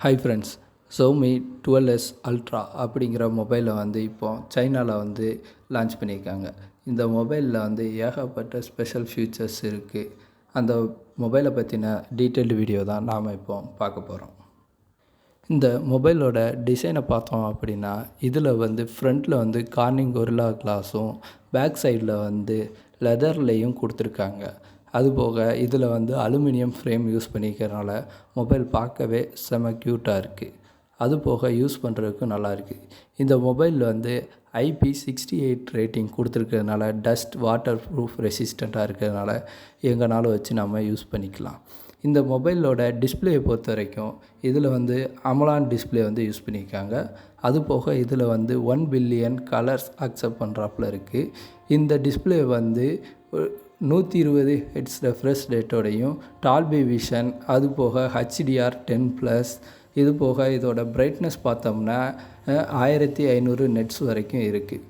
Hi friends, Xiaomi 12S ultra அப்படிங்கிற மொபைலை இப்போ சைனாவில் லான்ச் பண்ணியிருக்காங்க. இந்த மொபைலில் ஏகப்பட்ட ஸ்பெஷல் ஃபீச்சர்ஸ் இருக்குது. அந்த மொபைலை பற்றின டீட்டெயில்டு வீடியோ தான் நாம் இப்போ பார்க்க போகிறோம். இந்த மொபைலோட டிசைனை பார்த்தோம் அப்படின்னா, இதில் ஃப்ரண்ட்டில் கார்னிங் கொரில்லா கிளாஸும் பேக் சைடில் லெதர்லேயும் கொடுத்துருக்காங்க. அதுபோக இதில் அலுமினியம் ஃப்ரேம் யூஸ் பண்ணிக்கிறனால மொபைல் பார்க்கவே செம க்யூட்டாக இருக்குது. அதுபோக யூஸ் பண்ணுறதுக்கு நல்லாயிருக்கு. இந்த மொபைலில் IP68 ரேட்டிங் கொடுத்துருக்கிறதுனால டஸ்ட் வாட்டர் ப்ரூஃப் ரெசிஸ்டண்ட்டாக இருக்கிறதுனால எங்கேனாலும் வச்சு நம்ம யூஸ் பண்ணிக்கலாம். இந்த மொபைலோட டிஸ்பிளேயை பொறுத்த வரைக்கும் இதில் அமலான் டிஸ்பிளே யூஸ் பண்ணியிருக்காங்க. அதுபோக இதில் 1 பில்லியன் கலர்ஸ் அக்செப்ட் பண்ணுறாப்புல இருக்குது. இந்த டிஸ்பிளே 120 ஹெட்ஸ் ரெஃப்ரெஷ் ரேட்டோடையும் டால்பி விஷன், அதுபோக HDR10+, இது போக இதோட பிரைட்னஸ் பார்த்தோம்னா 1500 நெட்ஸ் வரைக்கும் இருக்குது.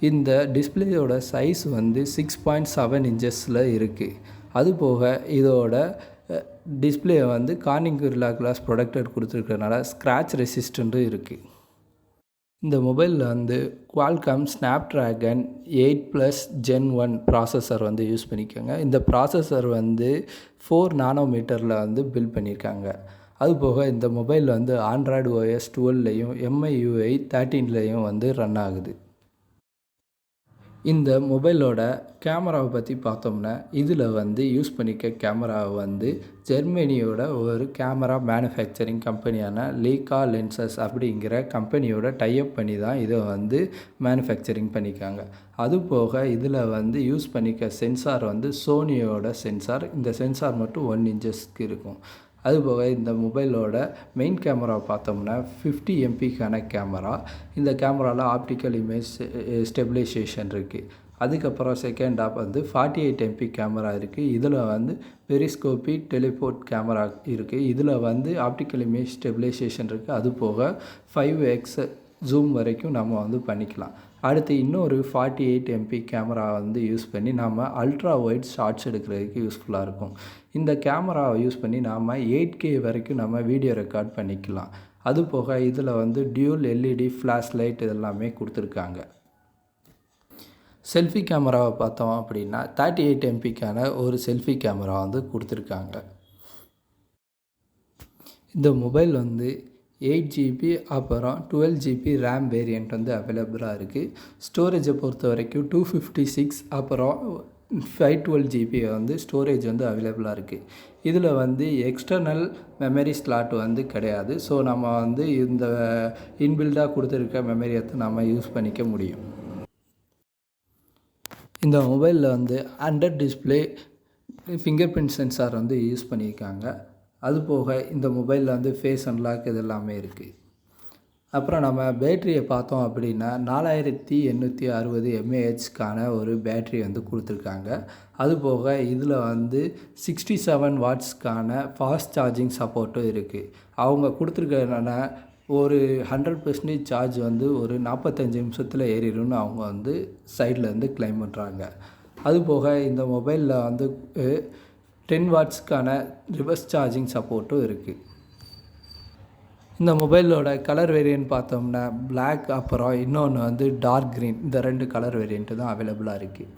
இந்த டிஸ்பிளேயோட சைஸ் 6.7 இன்ச்சஸில் இருக்குது. அதுபோக இதோட display Corning Gorilla glass protected கொடுத்துருக்கறனால ஸ்க்ராட்ச் ரெசிஸ்டண்ட்டும் இருக்குது. இந்த மொபைலில் Qualcomm Snapdragon 8+ Gen 1 processor use பண்ணிக்கோங்க. இந்த ப்ராசஸர் 4 நானோமீட்டரில் பில்ட் பண்ணியிருக்காங்க. அதுபோக இந்த மொபைல் ஆண்ட்ராய்டு OS 12லையும் MIUI 13லையும் ரன் ஆகுது. இந்த மொபைலோட கேமராவை பற்றி பார்த்தோம்னா, இதில் யூஸ் பண்ணிக்க கேமராவை ஜெர்மனியோட ஒரு கேமரா மேனுஃபேக்சரிங் கம்பெனியான லீகா லென்சஸ் அப்படிங்கிற கம்பெனியோட டைப் பண்ணி தான் இதை மேனுஃபேக்சரிங் பண்ணியிருக்காங்க. அதுபோக இதில் யூஸ் பண்ணிக்க சென்சார் சோனியோட சென்சார். இந்த சென்சார் மட்டும் 1 இன்ச்சஸ்க்கு இருக்கும். அதுபோக இந்த மொபைலோட மெயின் கேமராவை பார்த்தோம்னா 50 MP கேமரா. இந்த கேமராவில் ஆப்டிக்கல் இமேஜ் ஸ்டெபிலைசேஷன் இருக்குது. அதுக்கப்புறம் செகண்ட் ஆப் 48 MP கேமரா இருக்குது. இதில் பெரிஸ்கோபி டெலிபோர்ட் கேமரா இருக்குது. இதில் ஆப்டிக்கல் இமேஜ் ஸ்டெபிலைசேஷன் இருக்குது. அதுபோக 5x ஜூம் வரைக்கும் நம்ம பண்ணிக்கலாம். அடுத்து இன்னொரு 48 MP கேமரா யூஸ் பண்ணி நாம் அல்ட்ரா வைட் ஷார்ட்ஸ் எடுக்கிறதுக்கு யூஸ்ஃபுல்லாக இருக்கும். இந்த கேமராவை யூஸ் பண்ணி நாம் 8K வரைக்கும் நம்ம வீடியோ ரெக்கார்ட் பண்ணிக்கலாம். அதுபோக இதில் டியூல் LED ஃப்ளாஷ் லைட் இதெல்லாமே கொடுத்துருக்காங்க. செல்ஃபி கேமராவை பார்த்தோம் அப்படின்னா 38 MPக்கான ஒரு செல்ஃபி கேமரா கொடுத்துருக்காங்க. இந்த மொபைல் 8GB அப்புறம் 12GB ரேம் வேரியண்ட் அவைலபிளாக இருக்குது. ஸ்டோரேஜை பொறுத்த வரைக்கும் 256 அப்புறம் 512GB ஸ்டோரேஜ் அவைலபிளாக இருக்குது. இதில் எக்ஸ்டர்னல் மெமரி ஸ்லாட் கிடையாது. ஸோ நம்ம இந்த இன்பில்டாக கொடுத்துருக்க மெமரியை நம்ம யூஸ் பண்ணிக்க முடியும். இந்த மொபைலில் under display finger print sensor use பண்ணியிருக்காங்க. அதுபோக இந்த மொபைலில் ஃபேஸ் அன்லாக் இதெல்லாமே இருக்குது. அப்புறம் நம்ம பேட்டரியை பார்த்தோம் அப்படின்னா 4860 mAhக்கான ஒரு பேட்ரி கொடுத்துருக்காங்க. அதுபோக இதில் 67 வாட்ஸ்க்கான ஃபாஸ்ட் சார்ஜிங் சப்போர்ட்டும் இருக்குது. அவங்க கொடுத்துருக்கனால ஒரு 100% சார்ஜ் ஒரு 45 நிமிஷத்தில் ஏறிடும்னு அவங்க சைடில் கிளைம் பண்ணுறாங்க. அதுபோக இந்த மொபைலில் 10 வாட்ஸ்க்கான ரிவர்ஸ் சார்ஜிங் சப்போர்ட்டும் இருக்குது. இந்த மொபைலோட கலர் வேரியன்ட் பார்த்தோம்னா பிளாக் அப்புறம் இன்னொன்று டார்க் க்ரீன், இந்த 2 கலர் வேரியண்ட்டு தான் அவைலபிளாக இருக்குது.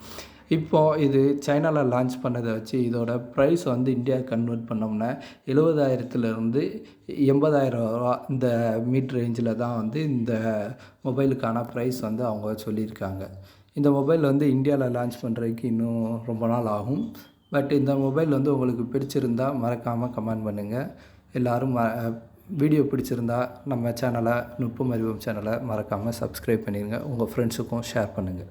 இப்போது இது சைனாவில் லான்ச் பண்ணதை வச்சு இதோட ப்ரைஸ் இந்தியா கன்வெர்ட் பண்ணோம்னா 70,000லேருந்து 80,000 ரூபா இந்த மிட் ரேஞ்சில் தான் இந்த மொபைலுக்கான ப்ரைஸ் அவங்க சொல்லியிருக்காங்க. இந்த மொபைல் இந்தியாவில் லான்ச் பண்ணுறதுக்கு இன்னும் ரொம்ப நாள் ஆகும். பட் இந்த மொபைல் உங்களுக்கு பிடிச்சிருந்தா மறக்காமல் கமெண்ட் பண்ணுங்கள். எல்லோரும் வீடியோ பிடிச்சிருந்தா நம்ம சேனலை நுட்பம் அறிவோம் சேனலை மறக்காமல் சப்ஸ்கிரைப் பண்ணிடுங்க. உங்கள் ஃப்ரெண்ட்ஸுக்கும் ஷேர் பண்ணுங்கள்.